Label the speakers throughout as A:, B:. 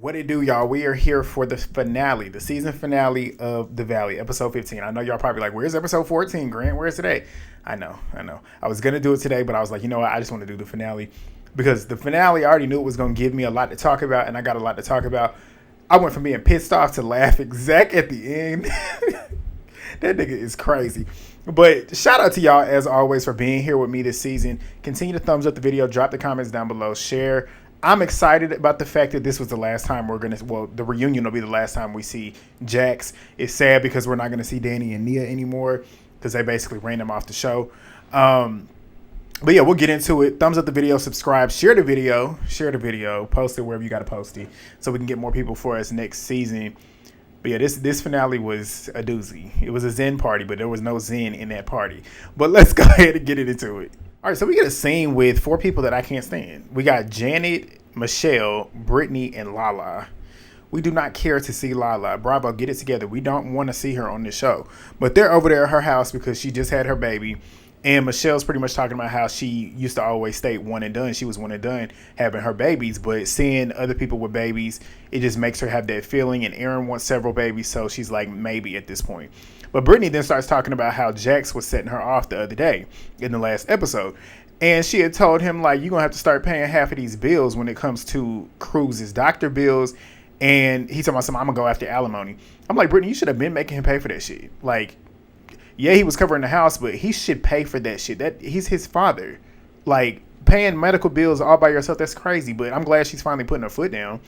A: What it do, y'all? We are here for the finale, the season finale of The Valley, episode 15. I know y'all probably like, where's episode 14, Grant? Where's today? I know. I was going to do it today, but I was like, you know what? I just want to do the finale because the finale, I already knew it was going to give me a lot to talk about, and I got a lot to talk about. I went from being pissed off to laughing Zack at the end. That nigga is crazy. But shout out to y'all, as always, for being here with me this season. Continue to thumbs up the video, drop the comments down below, share. I'm excited about the fact that this was the last time the reunion will be the last time we see Jax. It's sad because we're not going to see Danny and Nia anymore because they basically ran them off the show. But yeah, we'll get into it. Thumbs up the video, subscribe, share the video, post it wherever you got to post it so we can get more people for us next season. But yeah, this finale was a doozy. It was a Zen party, but there was no Zen in that party. But let's go ahead and get into it. All right, so we get a scene with 4 people that I can't stand. We got Janet, Michelle, Brittany, and Lala. We do not care to see Lala. Bravo, get it together. We don't want to see her on this show. But they're over there at her house because she just had her baby. And Michelle's pretty much talking about how she used to always state one and done. She was one and done having her babies. But seeing other people with babies, it just makes her have that feeling. And Aaron wants several babies, so she's like, maybe at this point. But Brittany then starts talking about how Jax was setting her off the other day in the last episode. And she had told him, like, you're going to have to start paying half of these bills when it comes to Cruz's doctor bills. And he's talking about something, I'm going to go after alimony. I'm like, Brittany, you should have been making him pay for that shit. Like, yeah, he was covering the house, but he should pay for that shit. He's his father. Like, paying medical bills all by yourself, that's crazy. But I'm glad she's finally putting her foot down.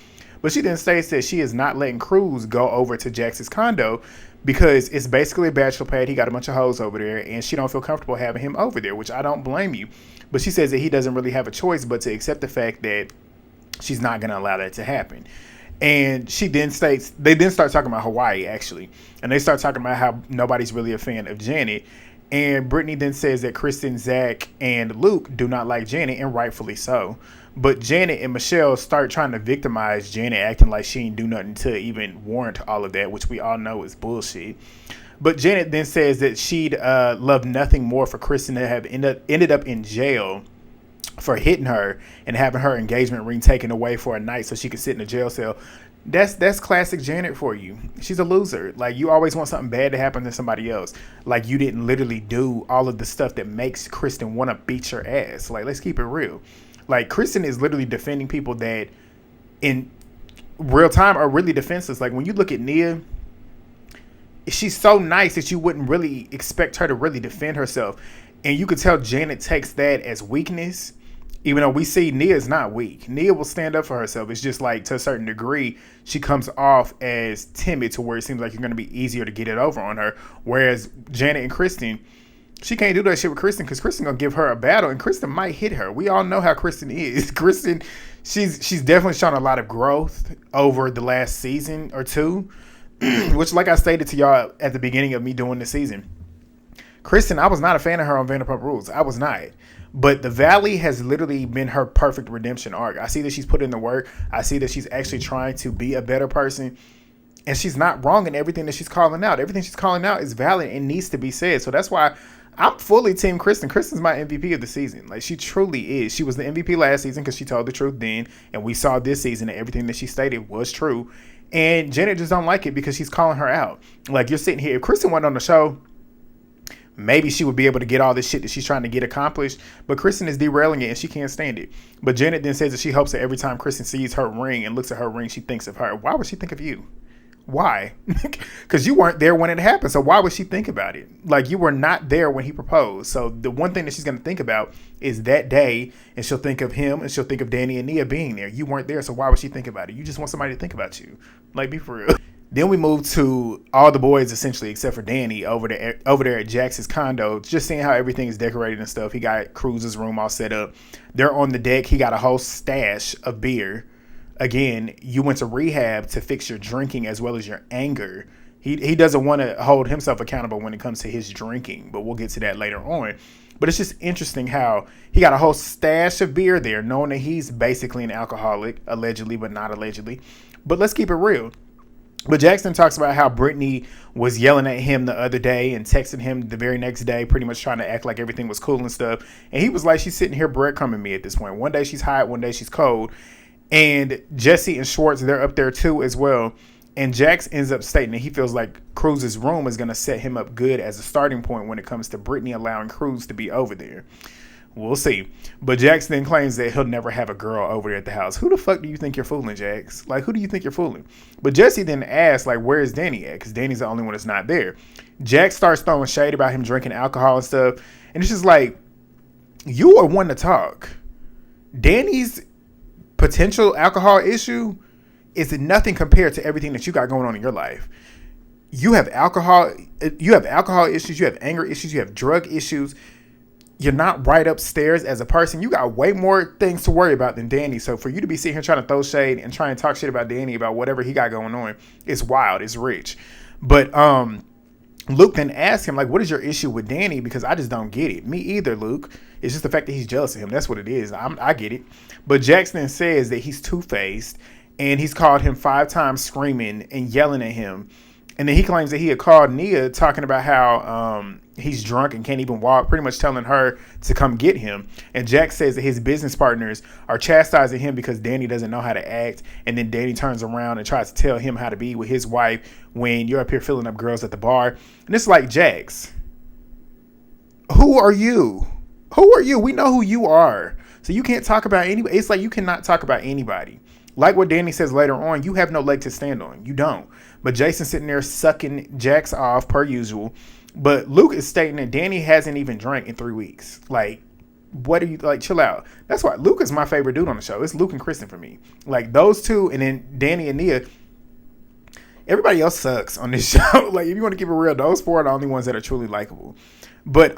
A: But she then states that she is not letting Cruz go over to Jax's condo because it's basically a bachelor pad. He got a bunch of hoes over there, and she don't feel comfortable having him over there, which I don't blame you. But she says that he doesn't really have a choice but to accept the fact that she's not going to allow that to happen. And she then states, they then start talking about Hawaii, actually. And they start talking about how nobody's really a fan of Janet. And Brittany then says that Kristen, Zack, and Luke do not like Janet, and rightfully so. But Janet and Michelle start trying to victimize Janet, acting like she didn't do nothing to even warrant all of that, which we all know is bullshit. But Janet then says that she'd love nothing more for Kristen to have ended up in jail for hitting her and having her engagement ring taken away for a night so she could sit in a jail cell. That's classic Janet for you. She's a loser. Like, you always want something bad to happen to somebody else. Like, you didn't literally do all of the stuff that makes Kristen want to beat your ass. Like, let's keep it real. Like, Kristen is literally defending people that in real time are really defenseless. Like, when you look at Nia, she's so nice that you wouldn't really expect her to really defend herself. And you could tell Janet takes that as weakness, even though we see Nia's not weak. Nia will stand up for herself. It's just like, to a certain degree, she comes off as timid to where it seems like you're going to be easier to get it over on her. Whereas Janet and Kristen, she can't do that shit with Kristen because Kristen going to give her a battle and Kristen might hit her. We all know how Kristen is. Kristen, she's definitely shown a lot of growth over the last season or two, which, like I stated to y'all at the beginning of me doing the season, Kristen, I was not a fan of her on Vanderpump Rules. I was not. But The Valley has literally been her perfect redemption arc. I see that she's put in the work. I see that she's actually trying to be a better person. And she's not wrong in everything that she's calling out. Everything she's calling out is valid and needs to be said. So that's why I'm fully team Kristen. Kristen's my MVP of the season. Like, she truly is. She was the MVP last season because she told the truth then. And we saw this season that everything that she stated was true. And Janet just don't like it because she's calling her out. Like, you're sitting here. If Kristen wasn't on the show, maybe she would be able to get all this shit that she's trying to get accomplished. But Kristen is derailing it and she can't stand it. But Janet then says that she hopes that every time Kristen sees her ring and looks at her ring, she thinks of her. Why would she think of you? Why? Because you weren't there when it happened. So why would she think about it? Like, you were not there when he proposed. So the one thing that she's going to think about is that day. And she'll think of him and she'll think of Danny and Nia being there. You weren't there. So why would she think about it? You just want somebody to think about you. Like, be for real. Then we move to all the boys, essentially, except for Danny, over there at Jax's condo, just seeing how everything is decorated and stuff. He got Cruz's room all set up. They're on the deck. He got a whole stash of beer. Again, you went to rehab to fix your drinking as well as your anger. He doesn't want to hold himself accountable when it comes to his drinking, but we'll get to that later on. But it's just interesting how he got a whole stash of beer there, knowing that he's basically an alcoholic, allegedly, but not allegedly. But let's keep it real. But Jackson talks about how Brittany was yelling at him the other day and texting him the very next day, pretty much trying to act like everything was cool and stuff. And he was like, she's sitting here breadcrumbing me at this point. One day she's hot, one day she's cold. And Jesse and Schwartz, they're up there too as well. And Jax ends up stating that he feels like Cruz's room is going to set him up good as a starting point when it comes to Brittany allowing Cruz to be over there. We'll see. But Jax then claims that he'll never have a girl over there at the house. Who the fuck do you think you're fooling, Jax? Like, who do you think you're fooling? But Jesse then asks, like, where's Danny at? Because Danny's the only one that's not there. Jax starts throwing shade about him drinking alcohol and stuff. And it's just like, you are one to talk. Danny's potential alcohol issue is nothing compared to everything that you got going on in your life. You have alcohol issues, you have anger issues, you have drug issues. You're not right upstairs as a person. You got way more things to worry about than Danny. So for you to be sitting here trying to throw shade and try and talk shit about Danny about whatever he got going on, it's wild. It's rich. But Luke then asked him, like, what is your issue with Danny? Because I just don't get it. Me either, Luke. It's just the fact that he's jealous of him. That's what it is. I get it. But Jackson says that he's two-faced and he's called him 5 times screaming and yelling at him. And then he claims that he had called Nia talking about how he's drunk and can't even walk, pretty much telling her to come get him. And Jack says that his business partners are chastising him because Danny doesn't know how to act. And then Danny turns around and tries to tell him how to be with his wife when you're up here filling up girls at the bar. And it's like, Jax, who are you? Who are you? We know who you are. So you can't talk about anybody. It's like you cannot talk about anybody. Like what Danny says later on, you have no leg to stand on. You don't. But Jason's sitting there sucking Jax off per usual. But Luke is stating that Danny hasn't even drank in 3 weeks. Like, what are you, like, chill out. That's why Luke is my favorite dude on the show. It's Luke and Kristen for me. Like, those two, and then Danny and Nia. Everybody else sucks on this show. Like, if you want to keep it real, those 4 are the only ones that are truly likable. But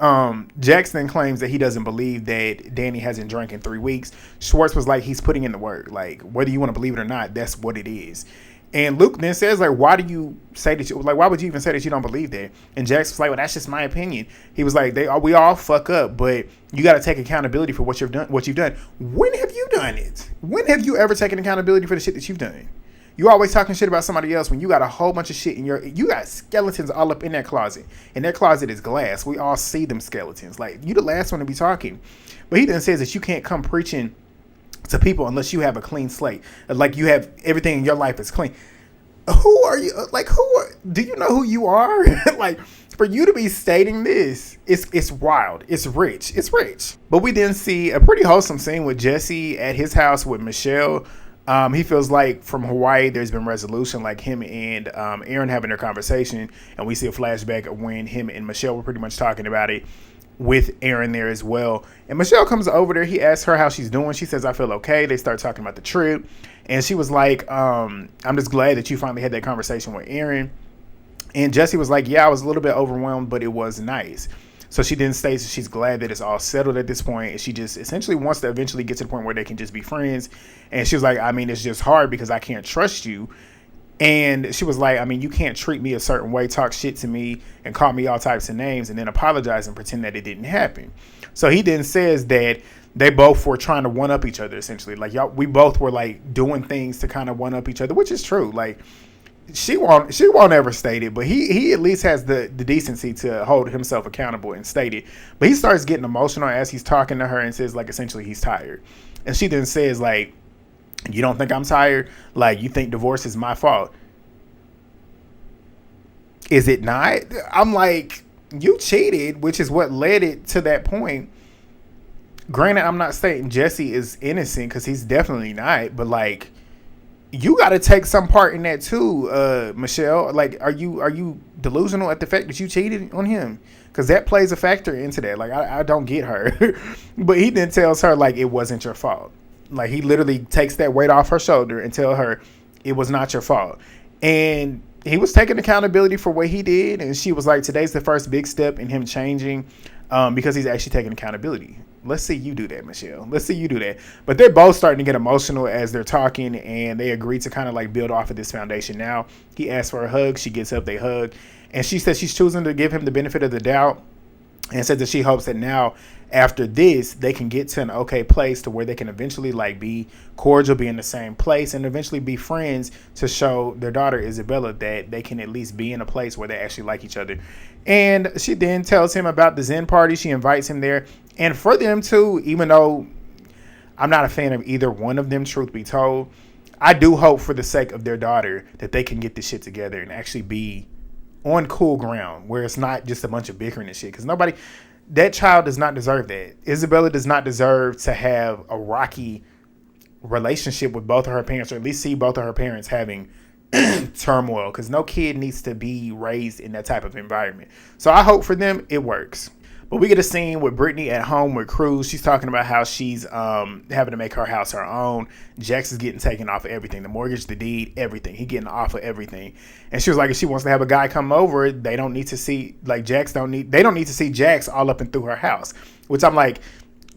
A: Jackson claims that he doesn't believe that Danny hasn't drank in 3 weeks. Schwartz was like, he's putting in the work. Like, whether you want to believe it or not, that's what it is. And Luke then says, like, why do you say that you, like, why would you even say that you don't believe that? And Jax was like, well, that's just my opinion. He was like, we all fuck up, but you got to take accountability for what you've done. When have you done it? When have you ever taken accountability for the shit that you've done? You always talking shit about somebody else when you got a whole bunch of shit in you got skeletons all up in that closet. And that closet is glass. We all see them skeletons. Like, you the last one to be talking. But he then says that you can't come preaching to people unless you have a clean slate. Like, you have everything in your life is clean. Who are you? Like, do you know who you are? Like, for you to be stating this, it's wild. It's rich. It's rich. But we then see a pretty wholesome scene with Jesse at his house with Michelle. He feels like from Hawaii, there's been resolution, like him and Aaron having their conversation. And we see a flashback of when him and Michelle were pretty much talking about it with Aaron there as well. And Michelle comes over there. He asks her how she's doing. She says, I feel okay. They start talking about the trip. And she was like, I'm just glad that you finally had that conversation with Aaron. And Jesse was like, yeah, I was a little bit overwhelmed, but it was nice. So she then states that she's glad that it's all settled at this point. And she just essentially wants to eventually get to the point where they can just be friends. And she was like, I mean, it's just hard because I can't trust you. And she was like, I mean, you can't treat me a certain way, talk shit to me and call me all types of names and then apologize and pretend that it didn't happen. So he then says that they both were trying to one up each other, essentially. Like, y'all, we both were like doing things to kind of one up each other, which is true. Like, she won't ever state it, but he at least has the decency to hold himself accountable and state it. But he starts getting emotional as he's talking to her and says, like, essentially he's tired. And she then says, like, you don't think I'm tired? Like, you think divorce is my fault? Is it not? I'm like, you cheated, which is what led it to that point. Granted, I'm not stating Jesse is innocent because he's definitely not, but like, you got to take some part in that too, Michelle. Like, are you delusional at the fact that you cheated on him? Because that plays a factor into that. Like, I don't get her. But he then tells her, like, it wasn't your fault. Like, he literally takes that weight off her shoulder and tell her it was not your fault. And he was taking accountability for what he did. And she was like, today's the first big step in him changing because he's actually taking accountability. Let's see you do that, Michelle. Let's see you do that. But they're both starting to get emotional as they're talking, and they agree to kind of like build off of this foundation now. He asks for a hug. She gets up. They hug. And she says she's choosing to give him the benefit of the doubt and says that she hopes that now after this, they can get to an okay place to where they can eventually like be cordial, be in the same place, and eventually be friends to show their daughter Isabella that they can at least be in a place where they actually like each other. And she then tells him about the Zen party. She invites him there. And for them too, even though I'm not a fan of either one of them, truth be told. I do hope for the sake of their daughter that they can get this shit together and actually be on cool ground where it's not just a bunch of bickering and shit. Because that child does not deserve that. Isabella does not deserve to have a rocky relationship with both of her parents, or at least see both of her parents having turmoil, because no kid needs to be raised in that type of environment. So I hope for them it works. But we get a scene with Brittany at home with Cruz. She's talking about how she's having to make her house her own. Jax is getting taken off of everything. The mortgage, the deed, everything. He getting off of everything. And she was like, if she wants to have a guy come over, they don't need to see, like, they don't need to see Jax all up and through her house. Which I'm like,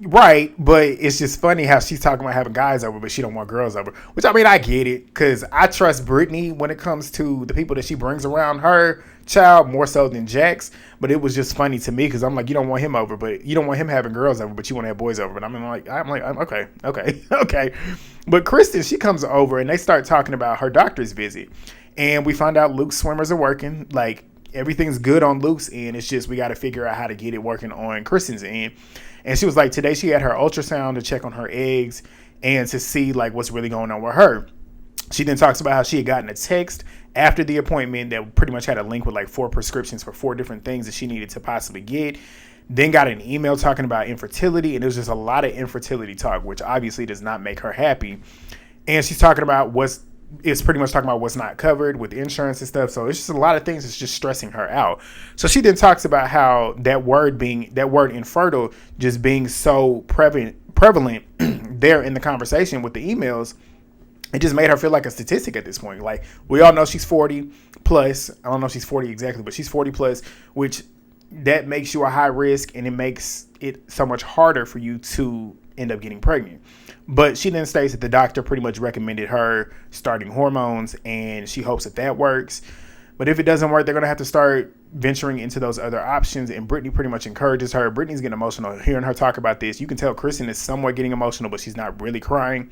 A: right, but it's just funny how she's talking about having guys over, but she don't want girls over. Which, I mean, I get it, because I trust Brittany when it comes to the people that she brings around her child more so than Jax. But it was just funny to me, because I'm like, you don't want him over, but you don't want him having girls over, but you want to have boys over. But I'm like, okay. But Kristen, she comes over and they start talking about her doctor's visit, and we find out Luke's swimmers are working. Like, everything's good on Luke's end. It's just we got to figure out how to get it working on Kristen's end. And she was like, today she had her ultrasound to check on her eggs and to see like what's really going on with her. She then talks about how she had gotten a text after the appointment that pretty much had a link with like 4 prescriptions for 4 different things that she needed to possibly get. Then got an email talking about infertility, and it was just a lot of infertility talk, which obviously does not make her happy. And she's talking about it's pretty much talking about what's not covered with insurance and stuff. So it's just a lot of things that's just stressing her out. So she then talks about how that word infertile just being so prevalent there in the conversation with the emails. It just made her feel like a statistic at this point. Like, we all know she's 40 plus. I don't know if she's 40 exactly, but she's 40 plus, which that makes you a high risk, and it makes it so much harder for you to end up getting pregnant. But she then states that the doctor pretty much recommended her starting hormones, and she hopes that works. But if it doesn't work, they're going to have to start venturing into those other options. And Brittany pretty much encourages her. Brittany's getting emotional hearing her talk about this. You can tell Kristen is somewhat getting emotional, but she's not really crying.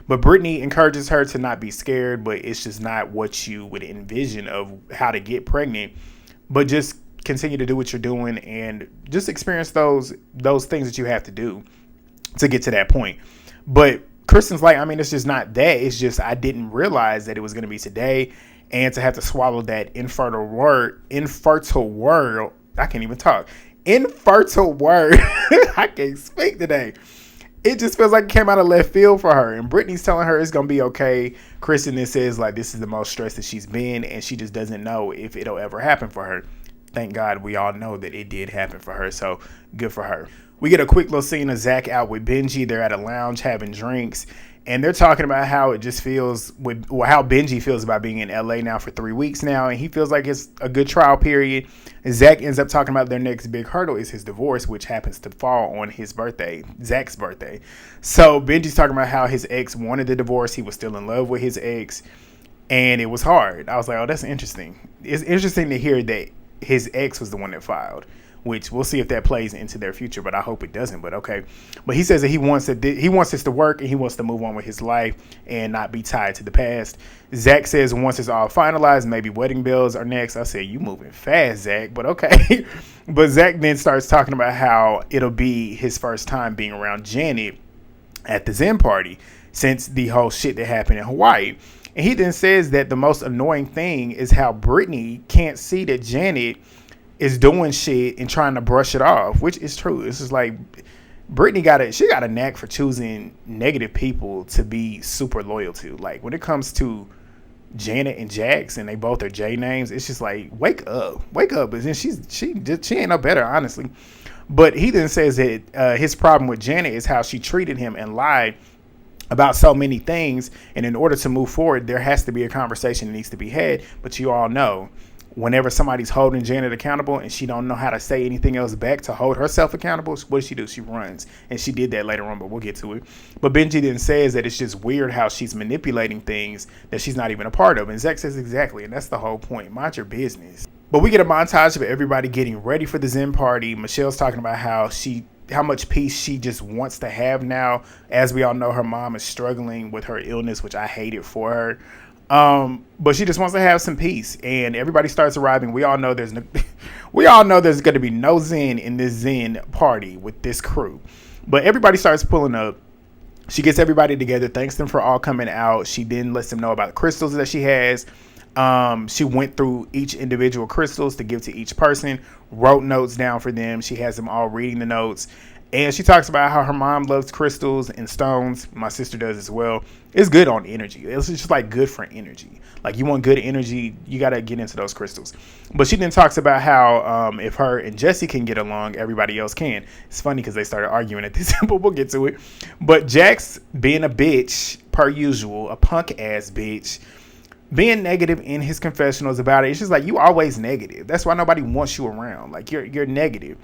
A: But Brittany encourages her to not be scared, but it's just not what you would envision of how to get pregnant. But just continue to do what you're doing and just experience those things that you have to do to get to that point. But Kristen's like, I mean, it's just not that. It's just I didn't realize that it was going to be today, and to have to swallow that infertile word. I can't even talk. Infertile word. I can't speak today. It just feels like it came out of left field for her. And Brittany's telling her it's going to be okay. Kristen then says, like, this is the most stressed that she's been, and she just doesn't know if it'll ever happen for her. Thank God we all know that it did happen for her, so good for her. We get a quick little scene of Zack out with Benji. They're at a lounge having drinks, and they're talking about how it just feels how Benji feels about being in LA now for 3 weeks now, and he feels like it's a good trial period. And Zack ends up talking about their next big hurdle is his divorce, which happens to fall on his birthday, Zack's birthday. So Benji's talking about how his ex wanted the divorce. He was still in love with his ex, and it was hard. I was like, oh, that's interesting. It's interesting to hear that his ex was the one that filed, which we'll see if that plays into their future, but I hope it doesn't. But okay. But he says that he wants this to work, and he wants to move on with his life and not be tied to the past. Zack says once it's all finalized, maybe wedding bells are next. I said, you moving fast, Zack, but okay. But Zack then starts talking about how it'll be his first time being around Janet at the Zen party since the whole shit that happened in Hawaii. And he then says that the most annoying thing is how Brittany can't see that Janet is doing shit and trying to brush it off, which is true. This is like Brittany got a knack for choosing negative people to be super loyal to. Like when it comes to Janet and Jax, and they both are J names, it's just like wake up. But then she ain't no better, honestly. But he then says that his problem with Janet is how she treated him and lied about so many things, and in order to move forward, there has to be a conversation that needs to be had. But you all know, whenever somebody's holding Janet accountable and she don't know how to say anything else back to hold herself accountable, what does she do? She runs. And she did that later on, but we'll get to it. But Benji then says that it's just weird how she's manipulating things that she's not even a part of. And Zack says exactly, and that's the whole point. Mind your business. But we get a montage of everybody getting ready for the Zen party. Michelle's talking about how much peace she just wants to have now. As we all know, her mom is struggling with her illness, which I hated for her. But she just wants to have some peace, and everybody starts arriving. We all know there's going to be no Zen in this Zen party with this crew, but everybody starts pulling up. She gets everybody together, thanks them for all coming out. She then lets them know about the crystals that she has. She went through each individual crystals to give to each person, wrote notes down for them. She has them all reading the notes. And she talks about how her mom loves crystals and stones. My sister does as well. It's good on energy. It's just like good for energy. Like you want good energy, you got to get into those crystals. But she then talks about how if her and Jesse can get along, everybody else can. It's funny because they started arguing at this, but we'll get to it. But Jax being a bitch, per usual, a punk ass bitch, being negative in his confessionals about it. It's just like, you always negative. That's why nobody wants you around. Like you're negative.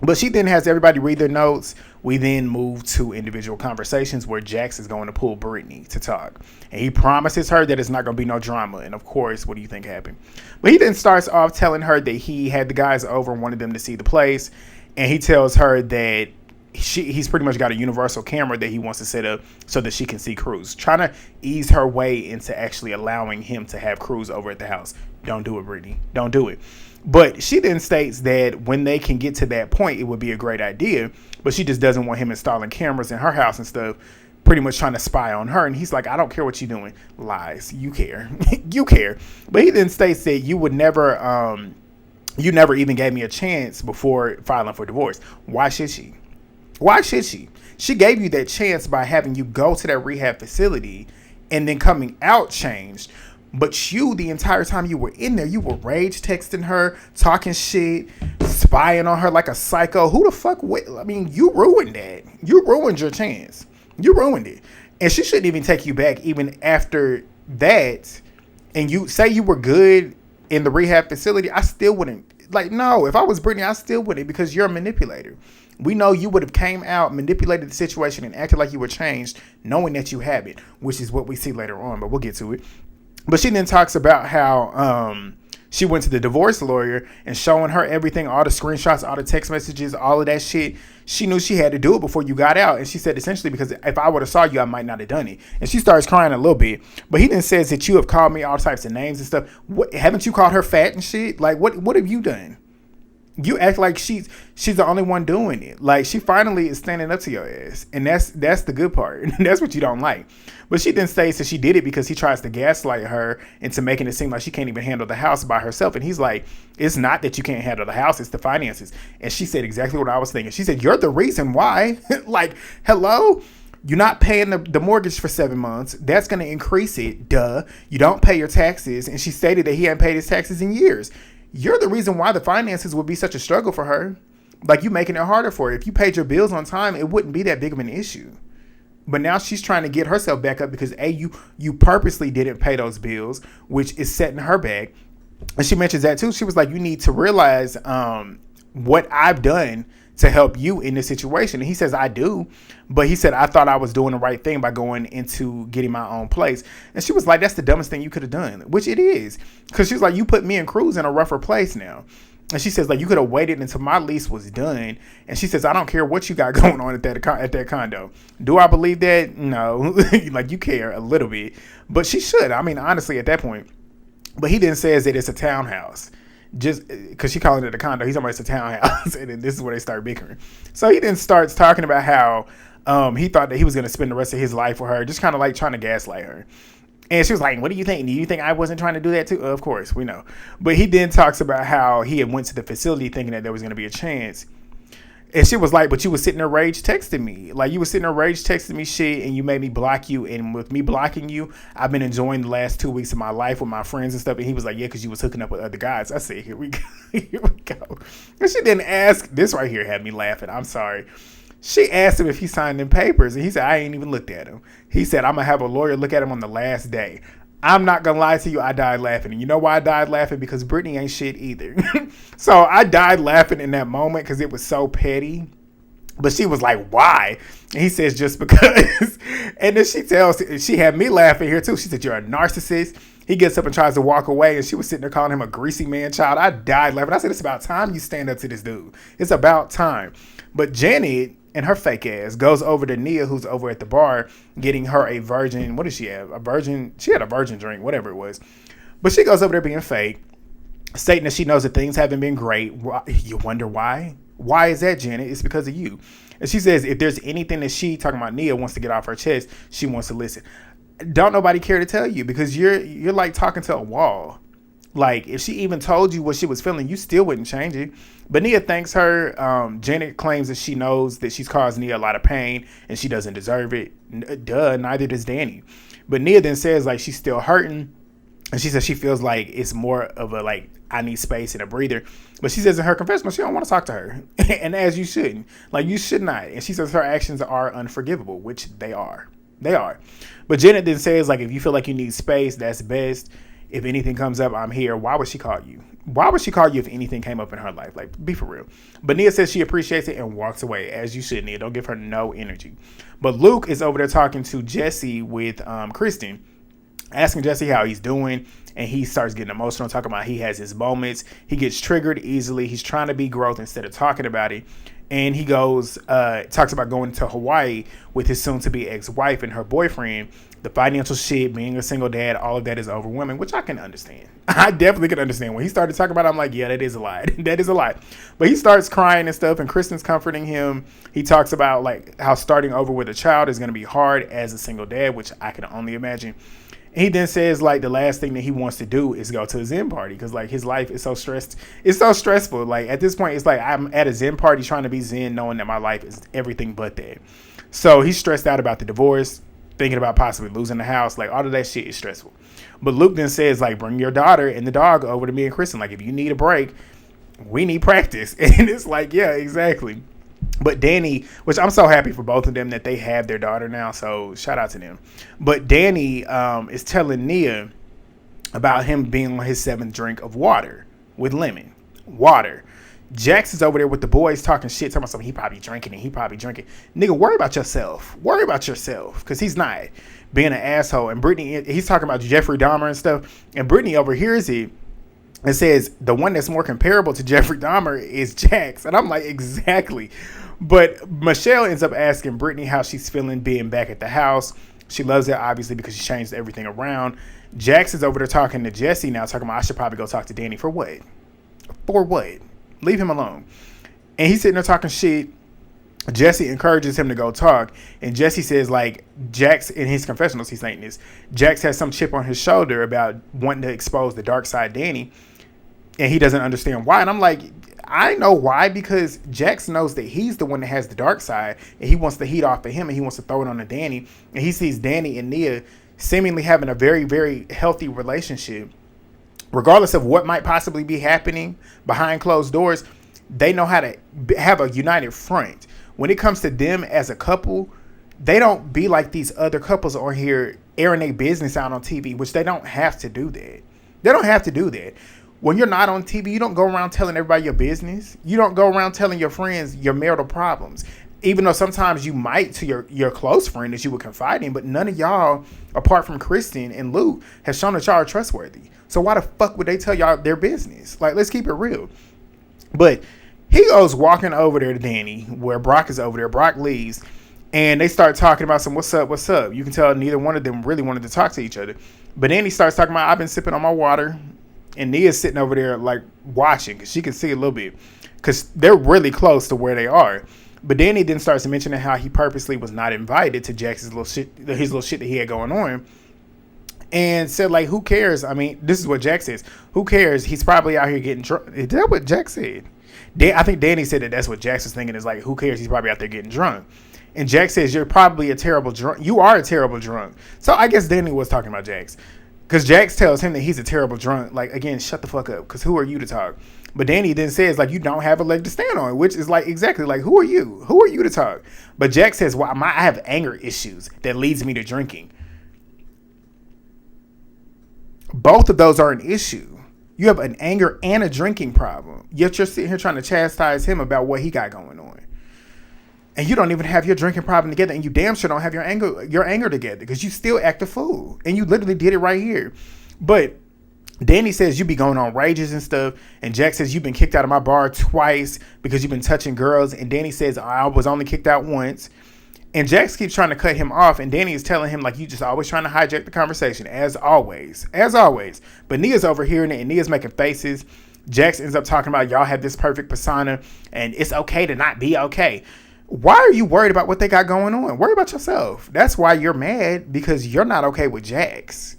A: But she then has everybody read their notes. We then move to individual conversations where Jax is going to pull Brittany to talk. And he promises her that it's not going to be no drama. And of course, what do you think happened? But he then starts off telling her that he had the guys over and wanted them to see the place. And he tells her that he's pretty much got a universal camera that he wants to set up so that she can see Cruz. Trying to ease her way into actually allowing him to have Cruz over at the house. Don't do it, Brittany. Don't do it. But she then states that when they can get to that point, it would be a great idea. But she just doesn't want him installing cameras in her house and stuff, pretty much trying to spy on her. And he's like, I don't care what you're doing. Lies. You care. You care. But he then states that you would never, you never even gave me a chance before filing for divorce. Why should she? Why should she? She gave you that chance by having you go to that rehab facility and then coming out changed. But you, the entire time you were in there, you were rage texting her, talking shit, spying on her like a psycho. Who the fuck? I mean, you ruined that. You ruined your chance. You ruined it. And she shouldn't even take you back even after that. And you say you were good in the rehab facility, I still wouldn't. Like, no, if I was Brittany, I still wouldn't, because you're a manipulator. We know you would have came out, manipulated the situation, and acted like you were changed, knowing that you have it, which is what we see later on, but we'll get to it. But she then talks about how she went to the divorce lawyer and showing her everything, all the screenshots, all the text messages, all of that shit. She knew she had to do it before you got out. And she said, essentially, because if I would have saw you, I might not have done it. And she starts crying a little bit. But he then says that you have called me all types of names and stuff. What, haven't you called her fat and shit? Like, what have you done? You act like she's the only one doing it. Like, she finally is standing up to your ass. And that's the good part. That's what you don't like. But she then states that she did it because he tries to gaslight her into making it seem like she can't even handle the house by herself. And he's like, it's not that you can't handle the house, it's the finances. And she said exactly what I was thinking. She said, you're the reason why. Like, hello? You're not paying the mortgage for 7 months. That's going to increase it. Duh. You don't pay your taxes. And she stated that he hadn't paid his taxes in years. You're the reason why the finances would be such a struggle for her. Like, you making it harder for her. If you paid your bills on time, it wouldn't be that big of an issue. But now she's trying to get herself back up because you purposely didn't pay those bills, which is setting her back. And she mentions that too. She was like, you need to realize what I've done to help you in this situation. And he says, I do. But he said, I thought I was doing the right thing by going into getting my own place. And she was like, that's the dumbest thing you could have done, which it is. Because she was like, you put me and Cruz in a rougher place now. And she says, like, you could have waited until my lease was done. And she says, I don't care what you got going on at that condo. Do I believe that? No. Like, you care a little bit. But she should. I mean, honestly, at that point. But he then says that it's a townhouse. Just because she calling it a condo. He's talking about it's a townhouse. And then this is where they start bickering. So he then starts talking about how he thought that he was going to spend the rest of his life with her. Just kind of like trying to gaslight her. And she was like, what do you think? Do you think I wasn't trying to do that too? Of course, we know. But he then talks about how he had went to the facility thinking that there was going to be a chance. And she was like, but you was sitting there rage texting me. Like, you was sitting there rage texting me shit, and you made me block you. And with me blocking you, I've been enjoying the last 2 weeks of my life with my friends and stuff. And he was like, yeah, because you was hooking up with other guys. I said, here we go. Here we go. And she didn't ask. This right here had me laughing. I'm sorry. She asked him if he signed them papers, and he said, I ain't even looked at him. He said, I'm going to have a lawyer look at him on the last day. I'm not going to lie to you, I died laughing. And you know why I died laughing? Because Brittany ain't shit either. So I died laughing in that moment because it was so petty. But she was like, why? And he says, just because. And then she had me laughing here too. She said, you're a narcissist. He gets up and tries to walk away, and she was sitting there calling him a greasy man child. I died laughing. I said, it's about time you stand up to this dude. It's about time. But Janet and her fake ass goes over to Nia, who's over at the bar, getting her a virgin. What does she have? She had a virgin drink, whatever it was. But she goes over there being fake, stating that she knows that things haven't been great. You wonder why? Why is that, Janet? It's because of you. And she says if there's anything that she, talking about Nia, wants to get off her chest, she wants to listen. Don't nobody care to tell you, because you're like talking to a wall. Like, if she even told you what she was feeling, you still wouldn't change it. But Nia thanks her. Janet claims that she knows that she's caused Nia a lot of pain and she doesn't deserve it. Neither does Danny. But Nia then says, like, she's still hurting. And she says she feels like it's more of a, like, I need space and a breather. But she says in her confessional, she don't want to talk to her. And as you shouldn't. Like, you should not. And she says her actions are unforgivable, which they are. They are. But Janet then says, like, if you feel like you need space, that's best. If anything comes up, I'm here. Why would she call you? Why would she call you if anything came up in her life? Like, be for real. But Nia says she appreciates it and walks away, as you should, Nia. Don't give her no energy. But Luke is over there talking to Jesse with Kristen, asking Jesse how he's doing. And he starts getting emotional, talking about he has his moments. He gets triggered easily. He's trying to be growth instead of talking about it. And he goes, talks about going to Hawaii with his soon-to-be ex-wife and her boyfriend. The financial shit, being a single dad, all of that is overwhelming, which I can understand. I definitely can understand. When he started talking about it, I'm like, yeah, that is a lot. That is a lot. But he starts crying and stuff, and Kristen's comforting him. He talks about, like, how starting over with a child is going to be hard as a single dad, which I can only imagine. And he then says, like, the last thing that he wants to do is go to a Zen party, because, like, his life is so stressed. It's so stressful. Like, at this point, it's like I'm at a Zen party trying to be Zen, knowing that my life is everything but that. So he's stressed out about the divorce, thinking about possibly losing the house. Like, all of that shit is stressful. But Luke then says, like, bring your daughter and the dog over to me and Kristen. Like, if you need a break, we need practice. And it's like, yeah, exactly. But Danny, which I'm so happy for both of them that they have their daughter now, so shout out to them. But Danny is telling Nia about him being on his 7th drink of water with lemon. Water. Jax is over there with the boys talking shit, talking about something he probably drinking and he probably drinking. Nigga, worry about yourself. Worry about yourself, because he's not being an asshole. And Brittany, he's talking about Jeffrey Dahmer and stuff. And Brittany overhears it and says the one that's more comparable to Jeffrey Dahmer is Jax. And I'm like, exactly. But Michelle ends up asking Brittany how she's feeling being back at the house. She loves it, obviously, because she changed everything around. Jax is over there talking to Jesse now, talking about I should probably go talk to Danny. For what? For what? Leave him alone. And he's sitting there talking shit. Jesse encourages him to go talk. And Jesse says, like, Jax, in his confessionals, he's saying this, Jax has some chip on his shoulder about wanting to expose the dark side Danny. And he doesn't understand why. And I'm like, I know why, because Jax knows that he's the one that has the dark side. And he wants the heat off of him. And he wants to throw it on to Danny. And he sees Danny and Nia seemingly having a very, very healthy relationship. Regardless of what might possibly be happening behind closed doors, they know how to have a united front. When it comes to them as a couple, they don't be like these other couples on here airing their business out on TV, which they don't have to do that. They don't have to do that. When you're not on TV, you don't go around telling everybody your business. You don't go around telling your friends your marital problems. Even though sometimes you might to your close friend that you would confide in, but none of y'all, apart from Kristen and Luke, has shown that y'all are trustworthy. So why the fuck would they tell y'all their business? Like, let's keep it real. But he goes walking over there to Danny, where Brock is over there. Brock leaves, and they start talking about some what's up. You can tell neither one of them really wanted to talk to each other. But Danny starts talking about, I've been sipping on my water. And Nia's sitting over there, like, watching, because she can see a little bit. Because they're really close to where they are. But Danny then starts mentioning how he purposely was not invited to Jax's his little shit that he had going on. And said, like, who cares? I mean, this is what Jax says. Who cares? He's probably out here getting drunk. Is that what Jax said? I think Danny said that that's what Jax was thinking, is like, who cares? He's probably out there getting drunk. And Jax says, you're probably a terrible drunk. You are a terrible drunk. So I guess Danny was talking about Jax. Because Jax tells him that he's a terrible drunk. Like, again, shut the fuck up. Because who are you to talk? But Danny then says, like, you don't have a leg to stand on. Which is, like, exactly, like, who are you? Who are you to talk? But Jax says, well, I have anger issues that leads me to drinking. Both of those are an issue. You have an anger and a drinking problem. Yet you're sitting here trying to chastise him about what he got going on. And you don't even have your drinking problem together. And you damn sure don't have your anger together. Because you still act a fool. And you literally did it right here. But Danny says you be going on rages and stuff. And Jack says you've been kicked out of my bar twice because you've been touching girls. And Danny says I was only kicked out once. And Jax keeps trying to cut him off. And Danny is telling him, like, you just always trying to hijack the conversation. As always. As always. But Nia's overhearing it. And Nia's making faces. Jax ends up talking about y'all have this perfect persona and it's okay to not be okay. Why are you worried about what they got going on? Worry about yourself. That's why you're mad, because you're not okay with Jax.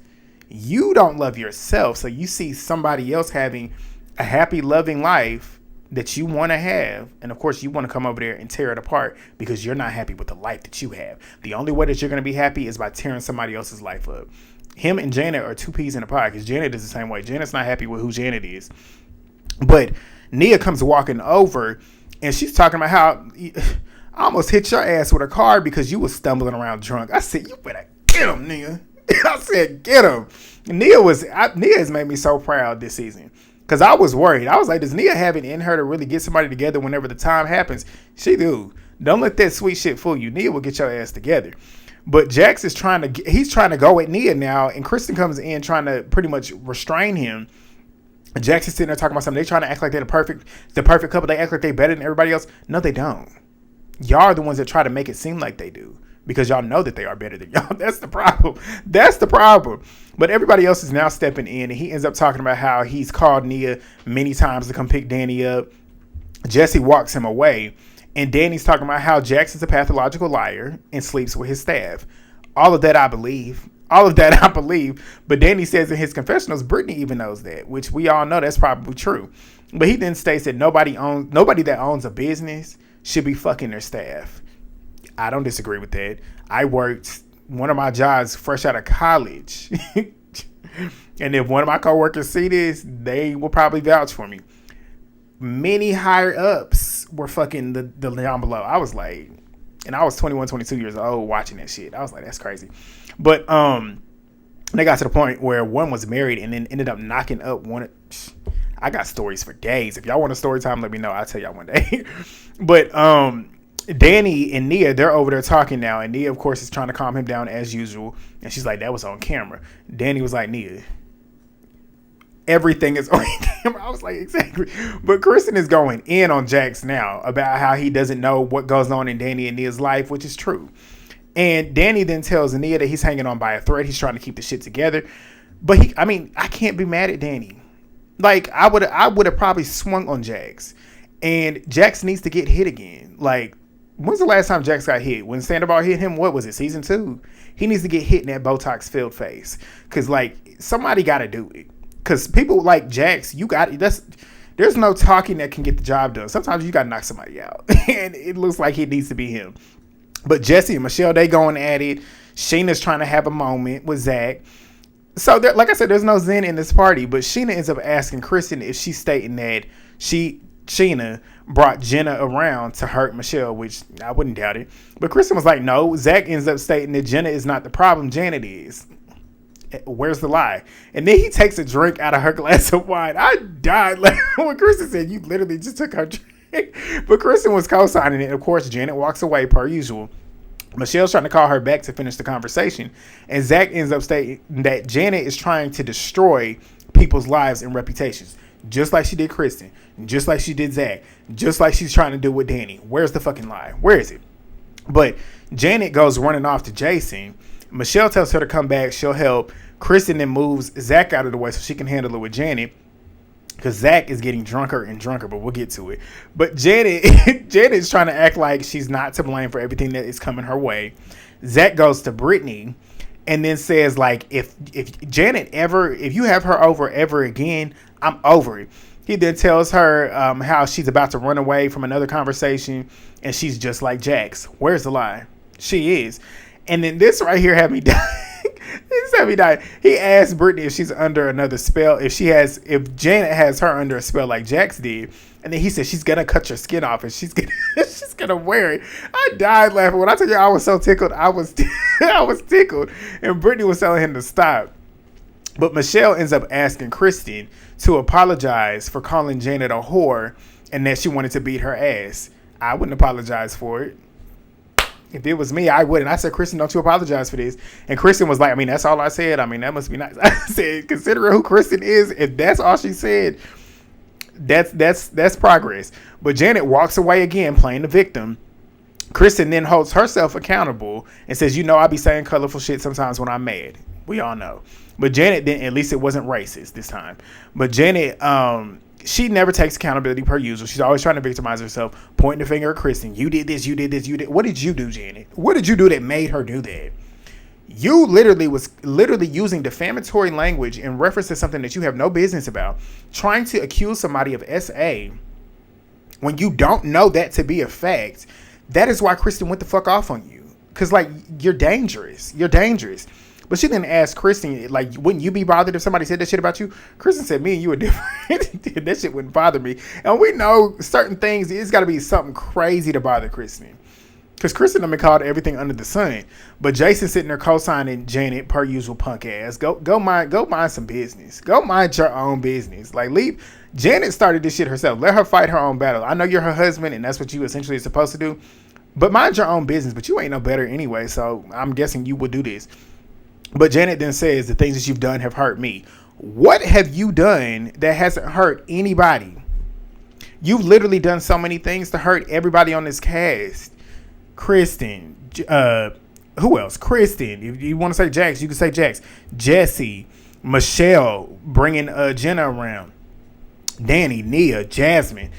A: You don't love yourself, so you see somebody else having a happy, loving life that you want to have, and of course you want to come over there and tear it apart because you're not happy with the life that you have. The only way that you're going to be happy is by tearing somebody else's life up. Him and Janet are two peas in a pod, because Janet is the same way. Janet's not happy with who Janet is. But Nia comes walking over, and she's talking about how I almost hit your ass with a car because you was stumbling around drunk. I said, you better get him, Nia. I said, get him. Nia has made me so proud this season, because I was worried. I was like, does Nia have it in her to really get somebody together whenever the time happens? She do. Don't let that sweet shit fool you. Nia will get your ass together. But Jax is trying to go at Nia now, and Kristen comes in trying to pretty much restrain him. Jax is sitting there talking about something. They trying to act like they're the perfect couple. They act like they better than everybody else. No, they don't. Y'all are the ones that try to make it seem like they do, because y'all know that they are better than y'all. That's the problem. That's the problem. But everybody else is now stepping in, and he ends up talking about how he's called Nia many times to come pick Danny up. Jesse walks him away, and Danny's talking about how Jax is a pathological liar and sleeps with his staff. All of that I believe. But Danny says in his confessionals, Brittany even knows that, which we all know that's probably true. But he then states that nobody that owns a business should be fucking their staff. I don't disagree with that. I worked one of my jobs fresh out of college. And if one of my coworkers see this, they will probably vouch for me. Many higher ups were fucking the down below. I was like, and I was 21, 22 years old watching that shit. I was like, that's crazy. But they got to the point where one was married and then ended up knocking up one. I got stories for days. If y'all want a story time, let me know. I'll tell y'all one day. But Danny and Nia, they're over there talking now, and Nia, of course, is trying to calm him down as usual. And she's like, that was on camera. Danny was like, Nia, everything is on camera. I was like, exactly. But Kristen is going in on Jax now about how he doesn't know what goes on in Danny and Nia's life, which is true. And Danny then tells Nia that he's hanging on by a thread. He's trying to keep the shit together. But I can't be mad at Danny. Like, I would have probably swung on Jax. And Jax needs to get hit again. Like, when's the last time Jax got hit? When Sandoval hit him, what was it, season 2? He needs to get hit in that Botox-filled face. Because, like, somebody got to do it. Because people like Jax, there's no talking that can get the job done. Sometimes you got to knock somebody out. And it looks like it needs to be him. But Jesse and Michelle, they going at it. Sheena's trying to have a moment with Zack. So, like I said, there's no zen in this party. But Sheena ends up asking Kristen if she's stating that Sheena brought Jenna around to hurt Michelle, which I wouldn't doubt it. But Kristen was like, no. Zack ends up stating that Jenna is not the problem. Janet is. Where's the lie? And then he takes a drink out of her glass of wine. I died when Kristen said, you literally just took her drink. But Kristen was co-signing it. Of course, Janet walks away per usual. Michelle's trying to call her back to finish the conversation. And Zack ends up stating that Janet is trying to destroy people's lives and reputations. Just like she did Kristen. Just like she did Zack. Just like she's trying to do with Danny. Where's the fucking lie? Where is it? But Janet goes running off to Jason. Michelle tells her to come back. She'll help. Kristen then moves Zack out of the way so she can handle it with Janet. Because Zack is getting drunker and drunker, but we'll get to it. But Janet's trying to act like she's not to blame for everything that is coming her way. Zack goes to Brittany and then says, like, if you have her over ever again, I'm over it. He then tells her how she's about to run away from another conversation, and she's just like Jax. Where's the lie? She is. And then this right here had me die. He asked Brittany if she's under another spell, if Janet has her under a spell like Jax did, and then he said she's gonna cut your skin off and she's gonna wear it. I died laughing when I tell you I was so tickled. I was tickled, and Brittany was telling him to stop. But Michelle ends up asking Kristen to apologize for calling Janet a whore and that she wanted to beat her ass. I wouldn't apologize for it. If it was me, I wouldn't. I said, Kristen, don't you apologize for this. And Kristen was like, I mean, that's all I said. I mean, that must be nice. I said, considering who Kristen is, if that's all she said, that's progress. But Janet walks away again, playing the victim. Kristen then holds herself accountable and says, I be saying colorful shit sometimes when I'm mad. We all know. But Janet then, at least it wasn't racist this time. But Janet She never takes accountability per usual. She's always trying to victimize herself, pointing the finger at Kristen. You did this, you did this, you did. What did you do, Janet? What did you do that made her do that? You was using defamatory language in reference to something that you have no business about, trying to accuse somebody of SA when you don't know that to be a fact. That is why Kristen went the fuck off on you. Because, like, you're dangerous. You're dangerous. But she then asked Kristen, like, wouldn't you be bothered if somebody said that shit about you? Kristen said, me and you are different. That shit wouldn't bother me. And we know certain things, it's got to be something crazy to bother Kristen. Because Kristen done been called everything under the sun. But Jason sitting there co-signing Janet per usual punk ass. Go mind some business. Go mind your own business. Like, leave. Janet started this shit herself. Let her fight her own battle. I know you're her husband and that's what you essentially are supposed to do. But mind your own business. But you ain't no better anyway. So I'm guessing you would do this. But Janet then says, the things that you've done have hurt me. What have you done that hasn't hurt anybody? You've literally done so many things to hurt everybody on this cast. Kristen, who else? Kristen. If you want to say Jax, you can say Jax. Jesse, Michelle, bringing Jenna around. Danny, Nia, Jasmine.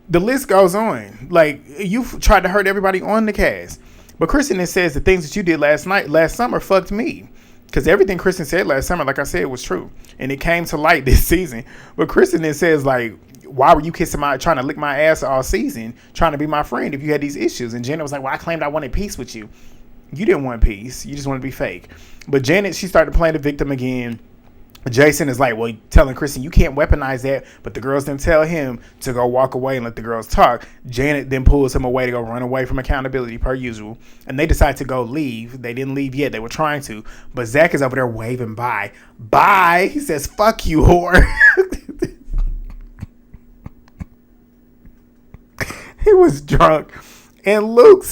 A: The list goes on. Like, you've tried to hurt everybody on the cast. But Kristen then says the things that you did last summer fucked me. Because everything Kristen said last summer, like I said, was true. And it came to light this season. But Kristen then says, like, why were you trying to lick my ass all season, trying to be my friend if you had these issues? And Janet was like, well, I claimed I wanted peace with you. You didn't want peace. You just wanted to be fake. But Janet, she started playing the victim again. Jason is like, well, telling Kristen, you can't weaponize that. But the girls then tell him to go walk away and let the girls talk. Janet then pulls him away to go run away from accountability per usual. And they decide to go leave. They didn't leave yet. They were trying to. But Zack is over there waving bye. Bye. He says, fuck you, whore. He was drunk. And Luke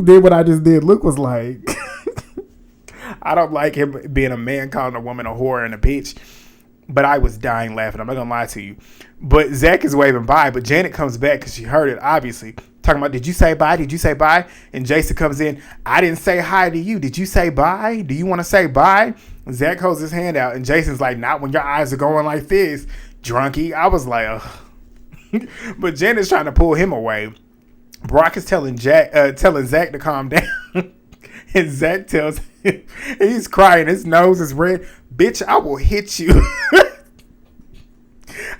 A: did what I just did. Luke was like... I don't like him being a man calling a woman a whore and a bitch, but I was dying laughing. I'm not gonna lie to you. But Zack is waving bye, but Janet comes back because she heard it, obviously. Talking about, did you say bye? Did you say bye? And Jason comes in, I didn't say hi to you. Did you say bye? Do you want to say bye? Zack holds his hand out, and Jason's like, not when your eyes are going like this, drunkie. I was like, ugh. But Janet's trying to pull him away. Brock is telling Zack to calm down. And Zack tells him, he's crying, his nose is red. Bitch, I will hit you.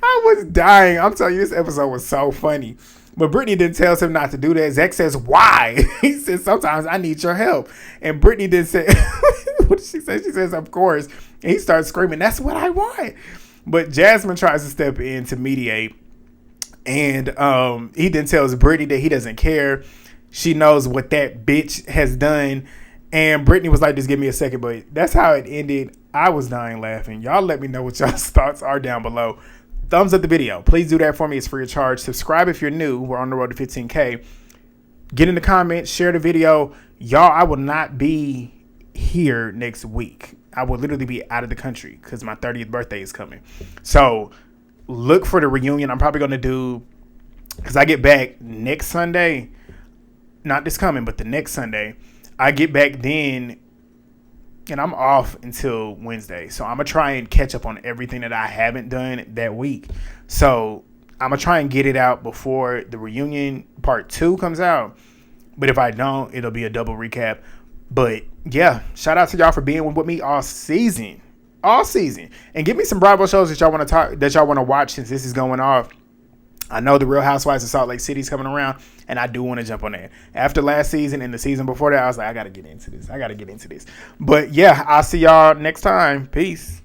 A: I was dying. I'm telling you, this episode was so funny. But Brittany then tells him not to do that. Zack says, why? He says, sometimes I need your help. And Brittany then said, what did she say? She says, of course. And he starts screaming, that's what I want. But Jasmine tries to step in to mediate. And he then tells Brittany that he doesn't care. She knows what that bitch has done. And Brittany was like, just give me a second. But that's how it ended. I was dying laughing. Y'all let me know what y'all's thoughts are down below. Thumbs up the video. Please do that for me. It's free of charge. Subscribe if you're new. We're on the road to 15K. Get in the comments. Share the video. Y'all, I will not be here next week. I will literally be out of the country because my 30th birthday is coming. So look for the reunion. I'm probably going to do, because I get back next Sunday. Not this coming, but the next Sunday. I get back then, and I'm off until Wednesday. So I'm going to try and catch up on everything that I haven't done that week. So I'm going to try and get it out before the reunion part 2 comes out. But if I don't, it'll be a double recap. But yeah, shout out to y'all for being with me all season. All season. And give me some Bravo shows that y'all want to watch since this is going off. I know the Real Housewives of Salt Lake City is coming around, and I do want to jump on that. After last season and the season before that, I was like, I got to get into this. But yeah, I'll see y'all next time. Peace.